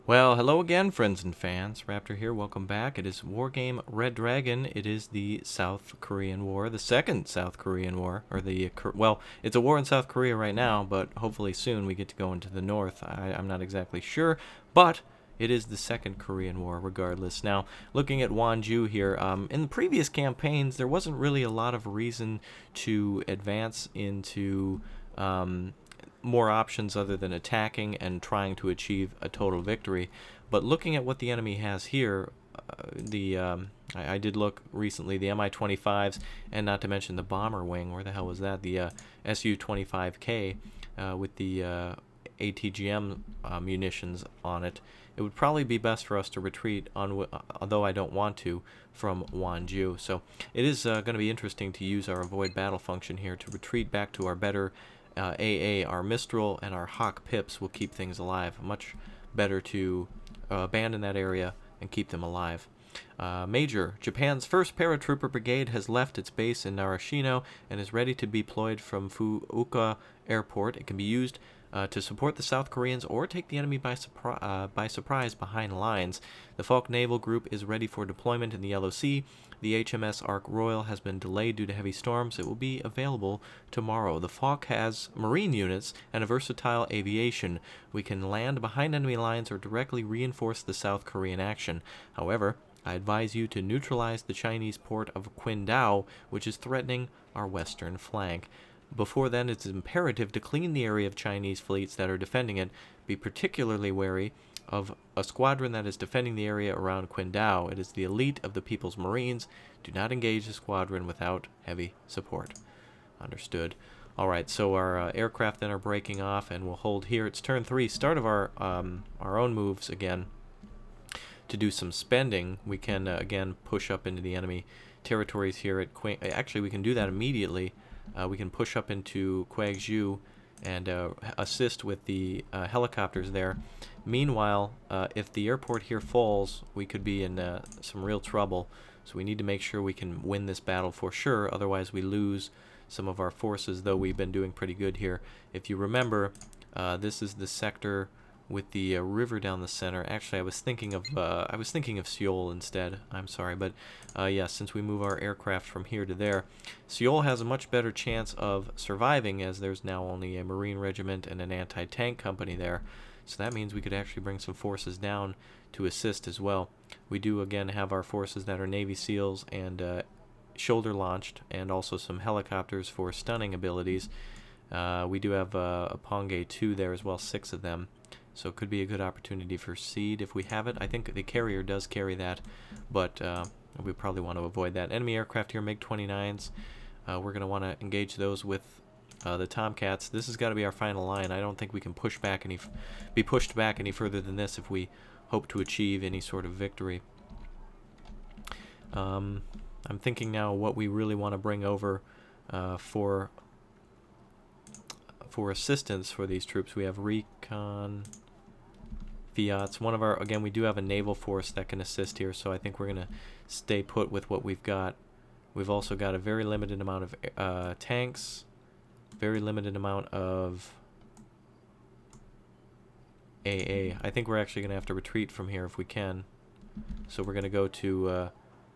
Well, hello again, friends and fans. Raptor here, welcome back. It is Wargame Red Dragon. It is the South Korean War, the second South Korean War, or well, it's a war in South Korea right now, but hopefully soon we get to go into the North. I'm not exactly sure, but it is the second Korean War regardless. Now, looking at Wonju here, in the previous campaigns, there wasn't really a lot of reason to advance into more options other than attacking and trying to achieve a total victory. But looking at what the enemy has here, I did look recently, the Mi-25s, and not to mention the bomber wing. Where the hell was that? The Su-25K with the ATGM munitions on it. It would probably be best for us to retreat, although I don't want to, from Wonju. So it is going to be interesting to use our avoid battle function here to retreat back to our better AA. Our Mistral and our Hawk Pips will keep things alive. Much better to abandon that area and keep them alive. Major, Japan's 1st Paratrooper Brigade has left its base in Narashino and is ready to be deployed from Fukuoka Airport. It can be used to support the South Koreans or take the enemy by surprise behind lines. The F.A.Q Naval Group is ready for deployment in the Yellow Sea. The HMS Ark Royal has been delayed due to heavy storms. It will be available tomorrow. The F.A.Q has marine units and a versatile aviation. We can land behind enemy lines or directly reinforce the South Korean action. However, I advise you to neutralize the Chinese port of Qingdao, which is threatening our western flank. Before then, it's imperative to clean the area of Chinese fleets that are defending it. Be particularly wary of a squadron that is defending the area around Qingdao. It is the elite of the People's Marines. Do not engage the squadron without heavy support. Understood. Alright, so our aircraft then are breaking off, and we'll hold here. It's turn 3, start of our own moves again. To do some spending, we can again push up into the enemy territories here at Actually, we can do that immediately. We can push up into Gwangju and assist with the helicopters there. Meanwhile, if the airport here falls, we could be in some real trouble. So we need to make sure we can win this battle for sure. Otherwise, we lose some of our forces, though we've been doing pretty good here. If you remember, this is the sector with the river down the center. Actually, I was thinking of Seoul instead. I'm sorry, but yeah, since we move our aircraft from here to there, Seoul has a much better chance of surviving, as there's now only a Marine regiment and an anti-tank company there. So that means we could actually bring some forces down to assist as well. We do again have our forces that are Navy SEALs and shoulder launched, and also some helicopters for stunning abilities. We do have a Pongay 2 there as well, 6 of them. So it could be a good opportunity for seed if we have it. I think the carrier does carry that, but we probably want to avoid that. Enemy aircraft here, MiG-29s. We're going to want to engage those with the Tomcats. This has got to be our final line. I don't think we can be pushed back any further than this if we hope to achieve any sort of victory. I'm thinking now what we really want to bring over for assistance for these troops. We have recon Fiats. One of our, again, we do have a naval force that can assist here, so I think we're going to stay put with what we've got. We've also got a very limited amount of tanks, very limited amount of AA. I think we're actually going to have to retreat from here if we can. So we're going to go to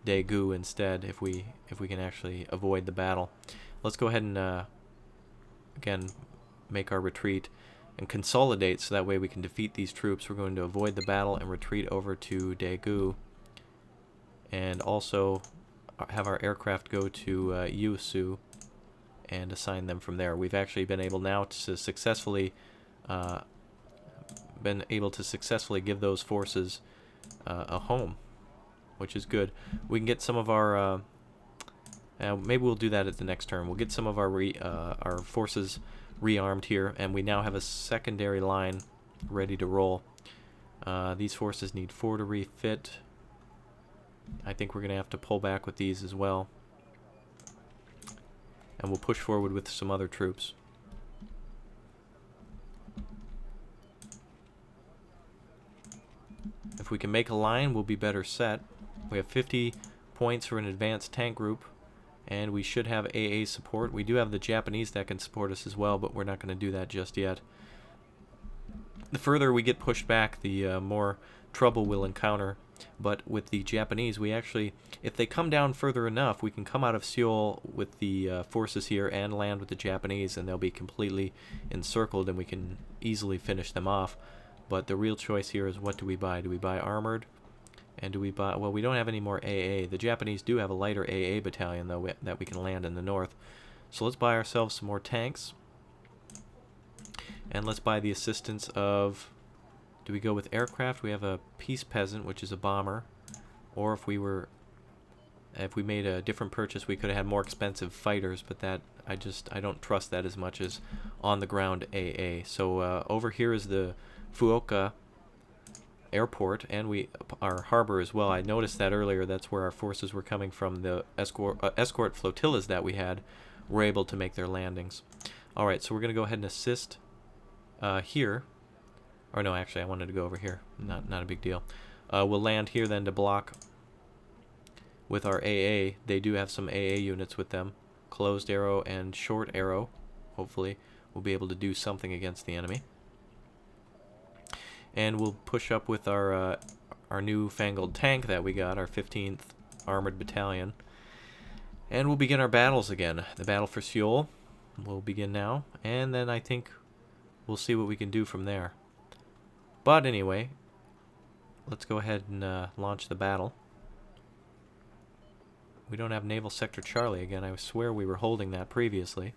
Daegu instead if we can actually avoid the battle. Let's go ahead and again make our retreat and consolidate, so that way we can defeat these troops. We're going to avoid the battle and retreat over to Daegu, and also have our aircraft go to Yusu and assign them from there. We've actually been able now to successfully give those forces a home, which is good. We can get some of our maybe we'll do that at the next turn. We'll get some of our forces rearmed here, and we now have a secondary line ready to roll. These forces need 4 to refit. I think we're going to have to pull back with these as well, and we'll push forward with some other troops. If we can make a line, we'll be better set. We have 50 points for an advanced tank group, and we should have AA support. We do have the Japanese that can support us as well, but we're not going to do that just yet. The further we get pushed back, the more trouble we'll encounter. But with the Japanese, we actually, if they come down further enough, we can come out of Seoul with the forces here and land with the Japanese, and they'll be completely encircled, and we can easily finish them off. But the real choice here is, what do we buy? Do we buy armored? And do we buy... Well, we don't have any more AA. The Japanese do have a lighter AA battalion, though, that we can land in the north. So let's buy ourselves some more tanks. And let's buy the assistance of... Do we go with aircraft? We have a Peace Peasant, which is a bomber. Or if we made a different purchase, we could have had more expensive fighters, but that I don't trust that as much as on the ground AA. So over here is the Fukuoka airport, and our harbor as well. I noticed that earlier. That's where our forces were coming from. The escort flotillas that we had were able to make their landings. All right, so we're going to go ahead and assist here. Or no, actually, I wanted to go over here. Not a big deal. We'll land here then to block with our AA. They do have some AA units with them. Closed arrow and short arrow. Hopefully, we'll be able to do something against the enemy. And we'll push up with our newfangled tank that we got, our 15th Armored Battalion. And we'll begin our battles again. The battle for Seoul will begin now. And then I think we'll see what we can do from there. But anyway, let's go ahead and launch the battle. We don't have Naval Sector Charlie again. I swear we were holding that previously.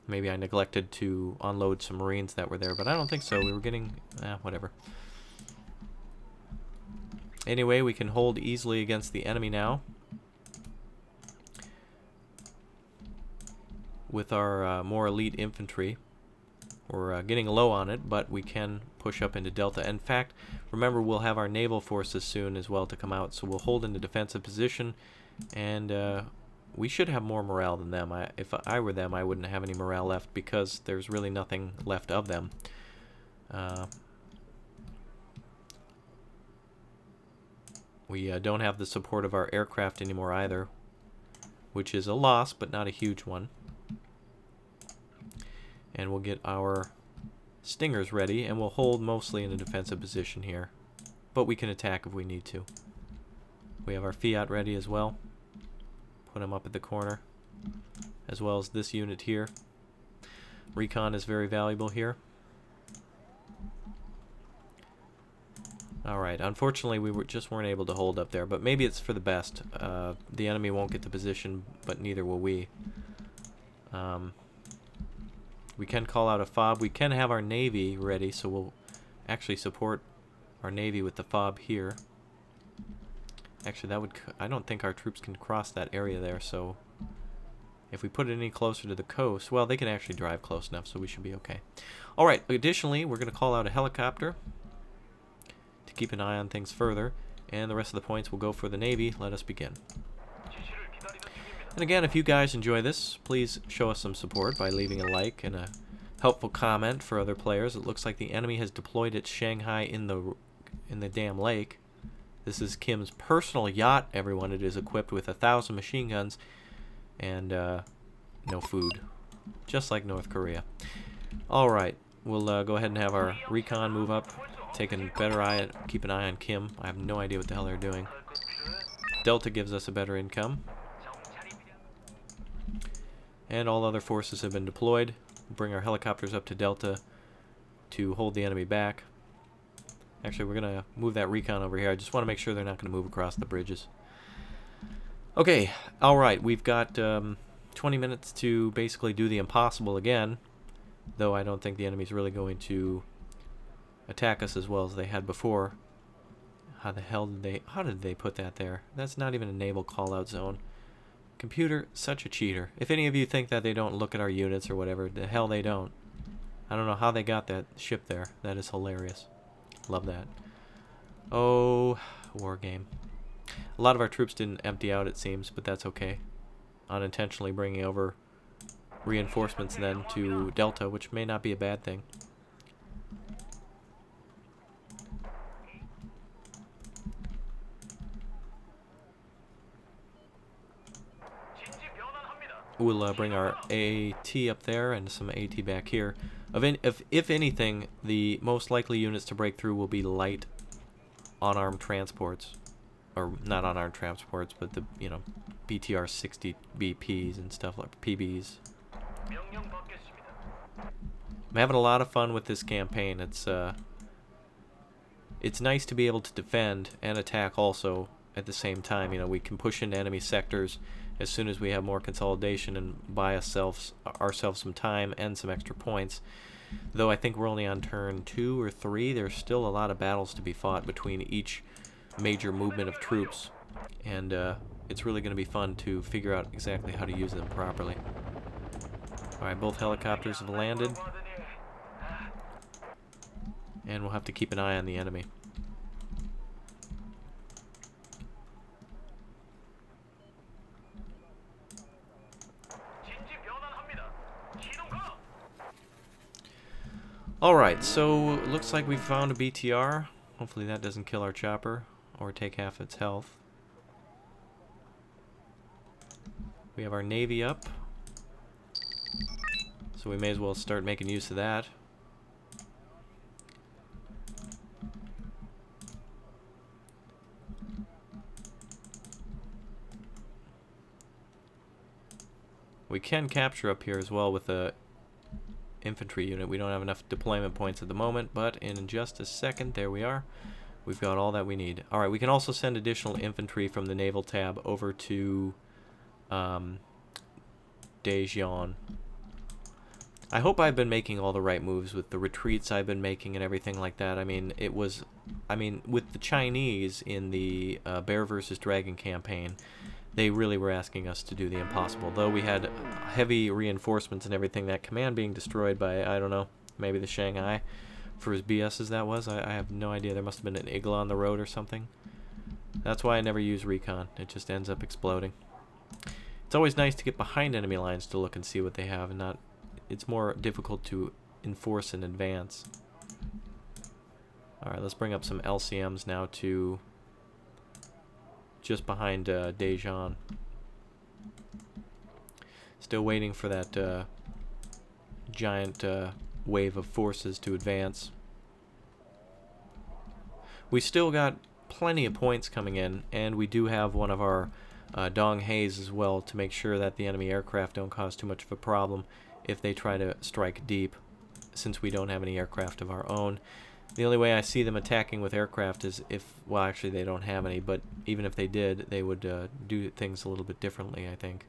Maybe I neglected to unload some Marines that were there, but I don't think so. We were getting... whatever. Anyway, we can hold easily against the enemy now. With our more elite infantry. We're getting low on it, but we can push up into Delta. In fact, remember, we'll have our naval forces soon as well to come out, so we'll hold in the defensive position, and we should have more morale than them. If I were them, I wouldn't have any morale left, because there's really nothing left of them. We don't have the support of our aircraft anymore either, which is a loss, but not a huge one. And we'll get our Stingers ready, and we'll hold mostly in a defensive position here. But we can attack if we need to. We have our Fiat ready as well. Put him up at the corner. As well as this unit here. Recon is very valuable here. Alright, unfortunately we just weren't able to hold up there, but maybe it's for the best. The enemy won't get the position, but neither will we. We can call out a FOB. We can have our Navy ready, so we'll actually support our Navy with the FOB here. Actually, that would... I don't think our troops can cross that area there, so... If we put it any closer to the coast... Well, they can actually drive close enough, so we should be okay. Alright, additionally, we're going to call out a helicopter to keep an eye on things further. And the rest of the points will go for the Navy. Let us begin. And again, if you guys enjoy this, please show us some support by leaving a like and a helpful comment for other players. It looks like the enemy has deployed its Shanghai in the damn lake. This is Kim's personal yacht, everyone. It is equipped with 1,000 machine guns and no food, just like North Korea. All right, we'll go ahead and have our recon move up, take a better eye, keep an eye on Kim. I have no idea what the hell they're doing. Delta gives us a better income. And all other forces have been deployed. Bring our helicopters up to Delta to hold the enemy back. Actually, we're going to move that recon over here. I just want to make sure they're not going to move across the bridges. Okay, alright, we've got 20 minutes to basically do the impossible again. Though I don't think the enemy's really going to attack us as well as they had before. How did they put that there? That's not even a naval call-out zone. Computer, such a cheater. If any of you think that they don't look at our units or whatever, the hell they don't. I don't know how they got that ship there. That is hilarious. Love that. Oh, Wargame. A lot of our troops didn't empty out, it seems, but that's okay. Unintentionally bringing over reinforcements then to Delta, which may not be a bad thing. We'll bring our AT up there and some AT back here. If anything, the most likely units to break through will be light unarmed transports, or not unarmed transports, but the BTR 60 BPs and stuff like PBs. I'm having a lot of fun with this campaign. It's nice to be able to defend and attack also at the same time. We can push into enemy sectors as soon as we have more consolidation and buy ourselves some time and some extra points. Though I think we're only on turn 2 or 3, there's still a lot of battles to be fought between each major movement of troops, and it's really going to be fun to figure out exactly how to use them properly. Alright, both helicopters have landed, and we'll have to keep an eye on the enemy. Alright, so looks like we found a BTR. Hopefully that doesn't kill our chopper or take half its health. We have our Navy up, so we may as well start making use of that. We can capture up here as well with a infantry unit. We don't have enough deployment points at the moment, but in just a second, there we are. We've got all that we need. Alright, we can also send additional infantry from the naval tab over to Daejeon. I hope I've been making all the right moves with the retreats I've been making and everything like that. I mean, with the Chinese in the Bear vs. Dragon campaign, they really were asking us to do the impossible. Though we had heavy reinforcements and everything, that command being destroyed by, I don't know, maybe the Shanghai for as BS as that was. I have no idea. There must have been an Igla on the road or something. That's why I never use recon. It just ends up exploding. It's always nice to get behind enemy lines to look and see what they have, and not. It's more difficult to enforce in advance. Alright, let's bring up some LCMs now to just behind Daejeon. Still waiting for that giant wave of forces to advance. We still got plenty of points coming in, and we do have one of our Dong Haes as well to make sure that the enemy aircraft don't cause too much of a problem if they try to strike deep, since we don't have any aircraft of our own. The only way I see them attacking with aircraft is if, well, actually they don't have any, but even if they did, they would do things a little bit differently, I think.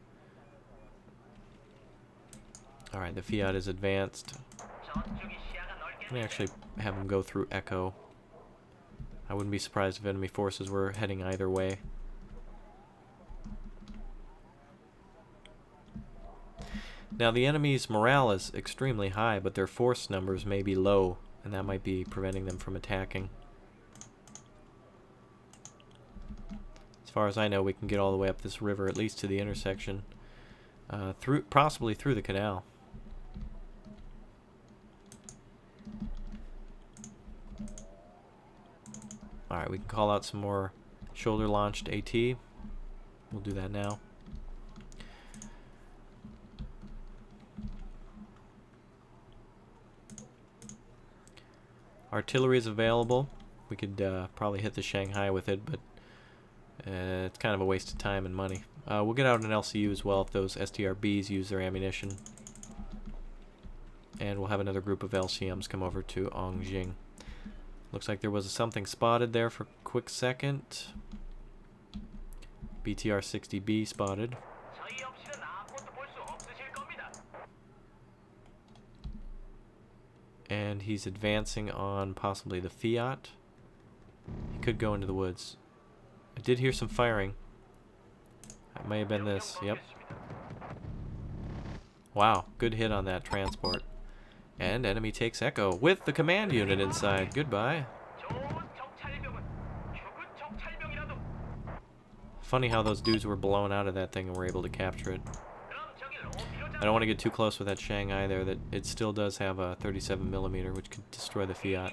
Alright, the Fiat is advanced. Let me actually have them go through Echo. I wouldn't be surprised if enemy forces were heading either way. Now, the enemy's morale is extremely high, but their force numbers may be low, and that might be preventing them from attacking. As far as I know, we can get all the way up this river, at least to the intersection, possibly through the canal. Alright, we can call out some more shoulder-launched AT. We'll do that now. Artillery is available. We could probably hit the Shanghai with it, but it's kind of a waste of time and money. We'll get out an LCU as well if those STRBs use their ammunition. And we'll have another group of LCMs come over to Ongjing. Looks like there was something spotted there for a quick second. BTR 60B spotted. And he's advancing on possibly the Fiat. He could go into the woods. I did hear some firing. That may have been this. Yep. Wow, good hit on that transport. And enemy takes Echo with the command unit inside. Goodbye. Funny how those dudes were blown out of that thing and were able to capture it. I don't want to get too close with that Shanghai there. That it still does have a 37mm, which could destroy the Fiat.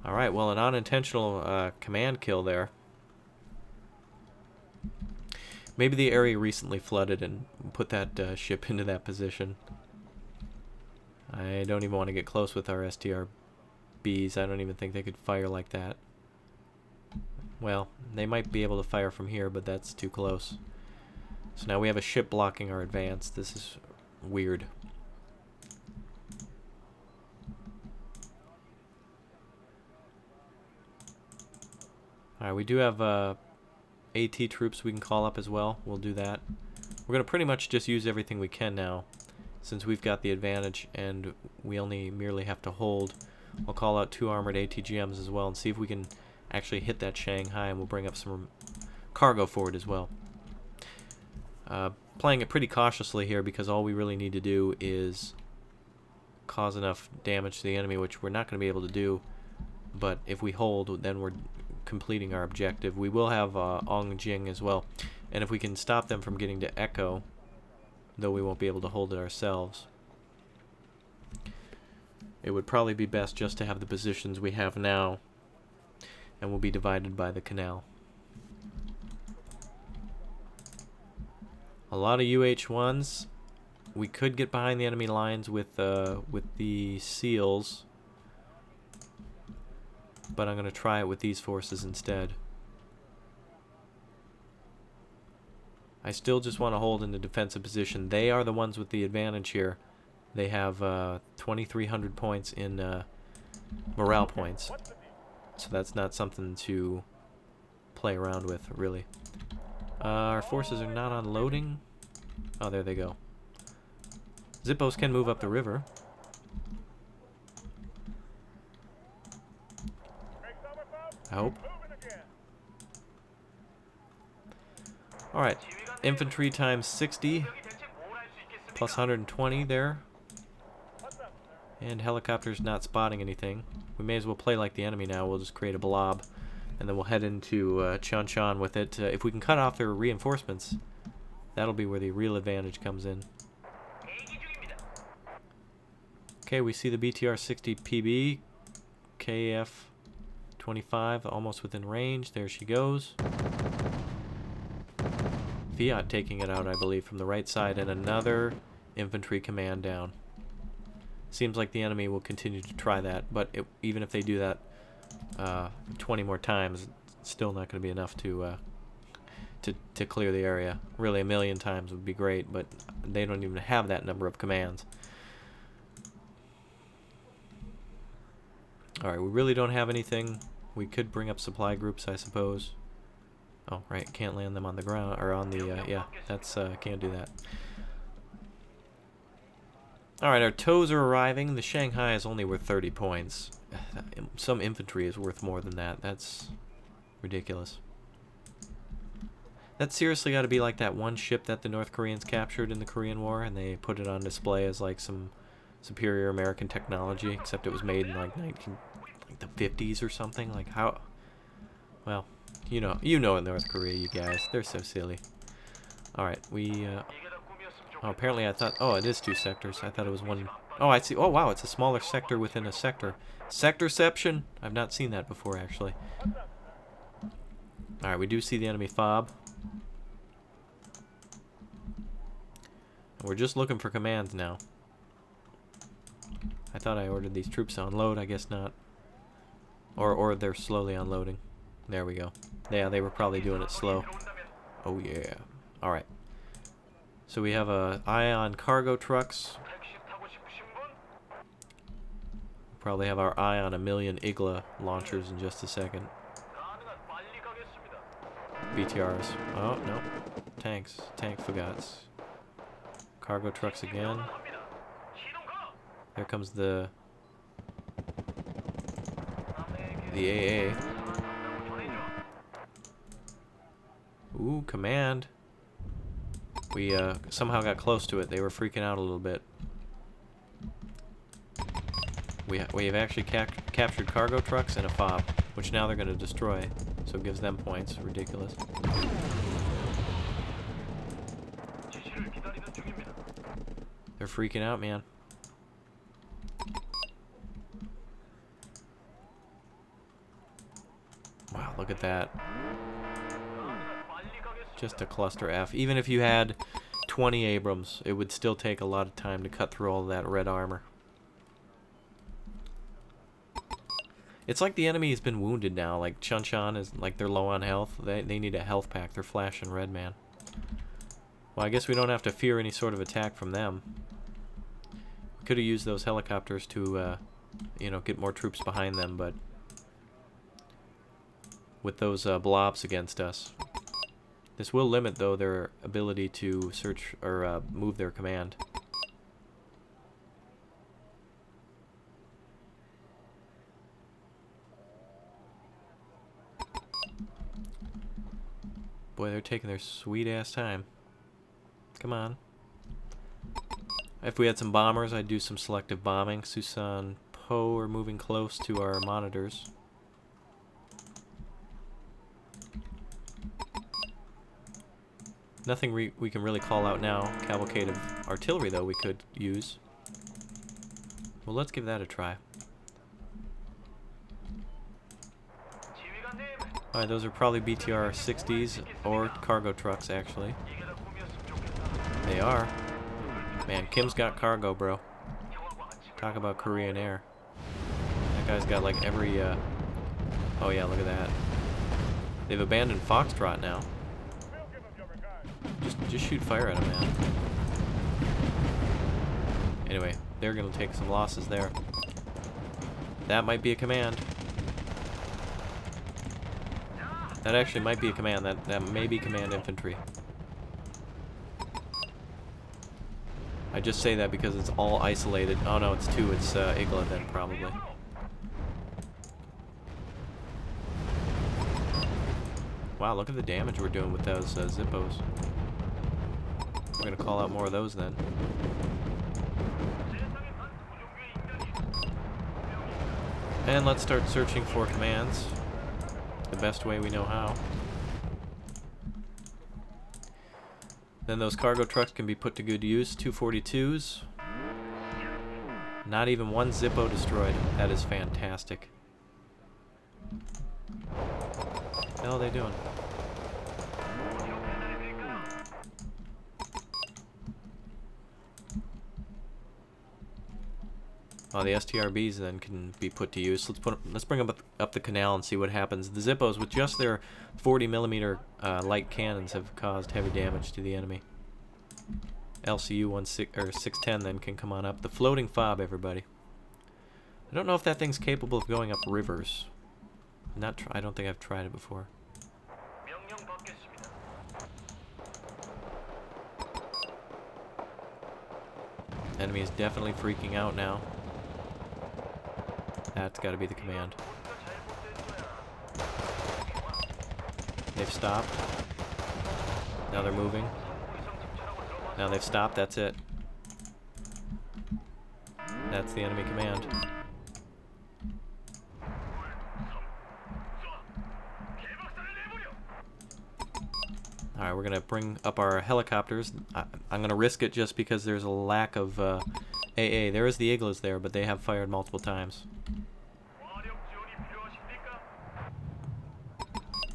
Alright, well, an unintentional command kill there. Maybe the area recently flooded and put that ship into that position. I don't even want to get close with our STRBs. I don't even think they could fire like that. Well, they might be able to fire from here, but that's too close. So now we have a ship blocking our advance. This is weird. Alright, we do have AT troops we can call up as well. We'll do that. We're going to pretty much just use everything we can now, since we've got the advantage and we only merely have to hold. I'll call out 2 armored ATGMs as well and see if we can actually hit that Shanghai, and we'll bring up some cargo forward as well. Playing it pretty cautiously here because all we really need to do is cause enough damage to the enemy, which we're not going to be able to do, but if we hold, then we're completing our objective. We will have Ongjing as well, and if we can stop them from getting to Echo, though we won't be able to hold it ourselves, it would probably be best just to have the positions we have now, and we'll be divided by the canal. A lot of UH-1s. We could get behind the enemy lines with the SEALs, but I'm going to try it with these forces instead. I still just want to hold in the defensive position. They are the ones with the advantage here. They have 2,300 points in morale points, so that's not something to play around with, really. Our forces are not unloading. Oh, there they go. Zippos can move up the river. I hope. Alright, infantry times 60, plus 120 there. And helicopters not spotting anything. We may as well play like the enemy now. We'll just create a blob, and then we'll head into Chanshan with it. If we can cut off their reinforcements, that'll be where the real advantage comes in. Okay, we see the BTR-60 PB, KF-25 almost within range. There she goes. Fiat taking it out, I believe, from the right side, and another infantry command down. Seems like the enemy will continue to try that, but even if they do that 20 more times, it's still not going to be enough to clear the area. Really, 1,000,000 times would be great, but they don't even have that number of commands. Alright, we really don't have anything. We could bring up supply groups, I suppose. Oh, right, can't land them on the ground, or on the, yeah, that's, can't do that. Alright, our tows are arriving. The Shanghai is only worth 30 points. Some infantry is worth more than that. That's ridiculous. That's seriously got to be like that one ship that the North Koreans captured in the Korean War, and they put it on display as like some superior American technology, except it was made in like the 50s or something. Like how? Well, you know in North Korea, you guys, they're so silly. All right, we. Oh, apparently I thought. Oh, it is 2 sectors. I thought it was one. Oh, I see. Oh, wow, it's a smaller sector within a sector. Sectorception? I've not seen that before, actually. All right, we do see the enemy FOB. We're just looking for commands now. I thought I ordered these troops to unload. I guess not. Or they're slowly unloading. There we go. Yeah, they were probably doing it slow. Oh yeah. All right. So we have a eye on cargo trucks. Probably have our eye on 1,000,000 Igla launchers in just a second. BTRs. Oh no. Tanks. Tank Fagats. Cargo trucks again. There comes the AA. Ooh, command. We somehow got close to it. They were freaking out a little bit. We have actually captured cargo trucks and a FOB, which now they're going to destroy. So it gives them points. Ridiculous. They're freaking out, man. Wow, look at that. Just a cluster F. Even if you had 20 Abrams, it would still take a lot of time to cut through all that red armor. It's like the enemy has been wounded now. Like Chun-Chan is like they're low on health. They need a health pack. They're flashing red, man. Well, I guess we don't have to fear any sort of attack from them. We could have used those helicopters to, you know, get more troops behind them, but with those blobs against us. This will limit, though, their ability to search or move their command. Boy, they're taking their sweet-ass time. Come on. If we had some bombers, I'd do some selective bombing. Susan Po are moving close to our monitors. Nothing we can really call out now. Cavalcade of artillery, though, we could use. Well, let's give that a try. Alright, those are probably BTR 60s or cargo trucks, actually. They are. Man, Kim's got cargo, bro. Talk about Korean Air. That guy's got like every, oh yeah, look at that. They've abandoned Foxtrot now. Just shoot fire at him, man. Anyway, they're gonna take some losses there. That might be a command. That actually might be a command. That may be command infantry. I just say that because it's all isolated. Oh no, it's two. It's ELGATO then, probably. Wow, look at the damage we're doing with those Zippos. We're gonna call out more of those then. And let's start searching for commands. The best way we know how. Then those cargo trucks can be put to good use. 242s. Not even one Zippo destroyed. That is fantastic. What the hell are they doing? Oh, the STRBs then can be put to use. Let's bring up the canal and see what happens. The Zippos, with just their 40mm light cannons, have caused heavy damage to the enemy. LCU 610 then can come on up. The floating fob, everybody. I don't know if that thing's capable of going up rivers. I don't think I've tried it before. Enemy is definitely freaking out now. That's got to be the command. They've stopped. Now they're moving. Now they've stopped. That's it. That's the enemy command. Alright, we're going to bring up our helicopters. I'm going to risk it just because there's a lack of AA. There is the ELGATOs there, but they have fired multiple times.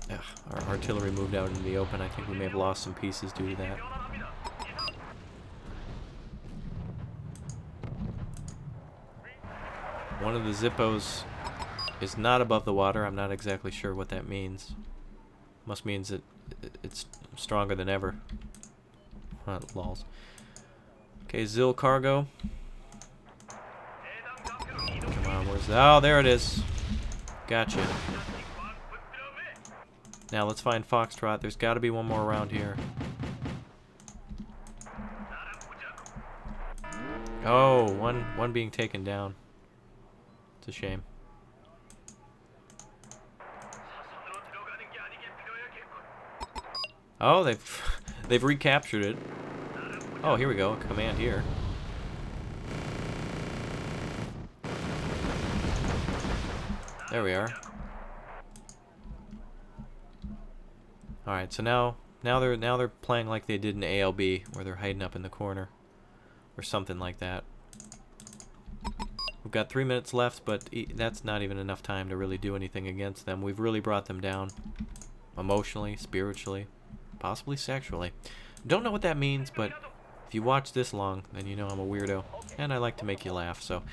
Ugh, our artillery moved out into the open. I think we may have lost some pieces due to that. One of the Zippos is not above the water. I'm not exactly sure what that means. Must means that it's stronger than ever. Lols. Okay, Zil cargo. Come on, where's that? Oh, there it is. Gotcha. Now let's find Foxtrot. There's got to be one more around here. Oh, one being taken down. It's a shame. Oh, they've recaptured it. Oh, here we go. Command here. There we are. All right, so now they're playing like they did in ALB, where they're hiding up in the corner, or something like that. We've got 3 minutes left, but that's not even enough time to really do anything against them. We've really brought them down, emotionally, spiritually, possibly sexually. Don't know what that means, but If you watch this long, then you know I'm a weirdo. And I like to make you laugh, so...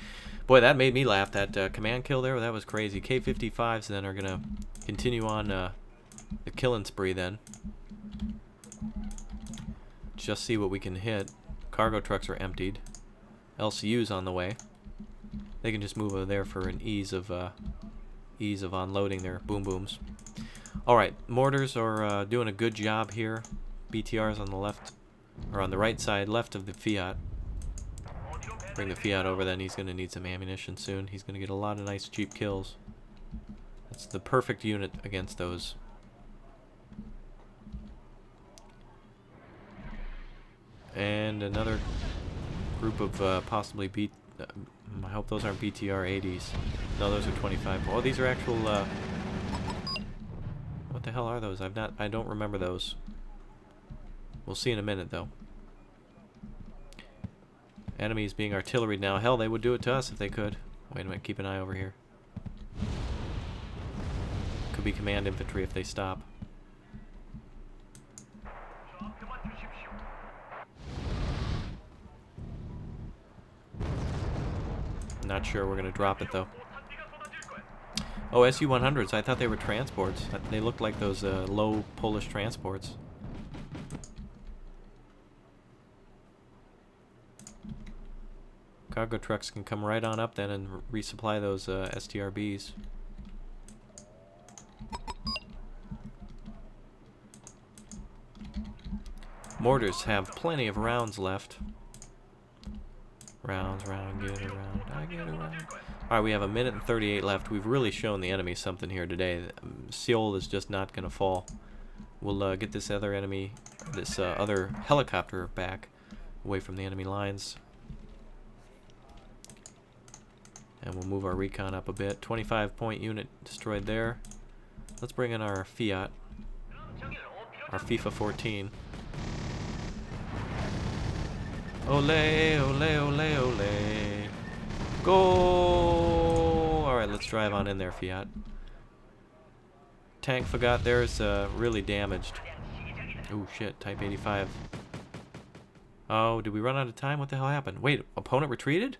Boy, that made me laugh. That command kill there, that was crazy. K-55s then are going to continue on the killing spree then. Just see what we can hit. Cargo trucks are emptied. LCU's on the way. They can just move over there for an ease of unloading their boom booms. Alright, mortars are doing a good job here. BTR's on the left, or on the right side, left of the Fiat. Bring the Fiat over, then he's going to need some ammunition soon. He's going to get a lot of nice cheap kills. That's the perfect unit against those. And another group of possibly I hope those aren't BTR 80s. No, those are 25. Oh, these are actual what the hell are those? I don't remember those. We'll see in a minute though. Enemies being artilleried now. Hell, they would do it to us if they could. Wait a minute, keep an eye over here. Could be command infantry if they stop. Not sure we're gonna drop it though. Oh, Su-100s. I thought they were transports. They looked like those low Polish transports. Cargo trucks can come right on up then and resupply those STRBs. Mortars have plenty of rounds left. Rounds, get around, I get around. Alright, we have 1 minute and 38 left. We've really shown the enemy something here today. Seoul is just not going to fall. We'll get this other enemy, this other helicopter back away from the enemy lines. And we'll move our recon up a bit. 25-point unit destroyed there. Let's bring in our Fiat. Our FIFA 14. Ole, ole, ole, ole. Go! Alright, let's drive on in there, Fiat. Tank forgot theirs really damaged. Oh shit, Type 85. Oh, did we run out of time? What the hell happened? Wait, opponent retreated?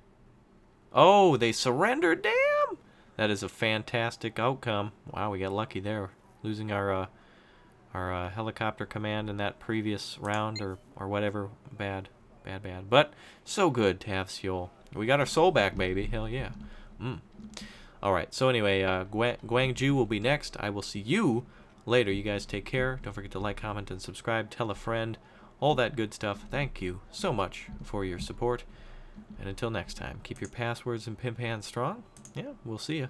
Oh, they surrendered, damn! That is a fantastic outcome. Wow, we got lucky there. Losing our helicopter command in that previous round or whatever. Bad. But so good to have Seoul. We got our soul back, baby. Hell yeah. Alright, so anyway, Gwangju will be next. I will see you later. You guys take care. Don't forget to like, comment, and subscribe. Tell a friend. All that good stuff. Thank you so much for your support. And until next time, keep your passwords and pimp hands strong. Yeah, we'll see you.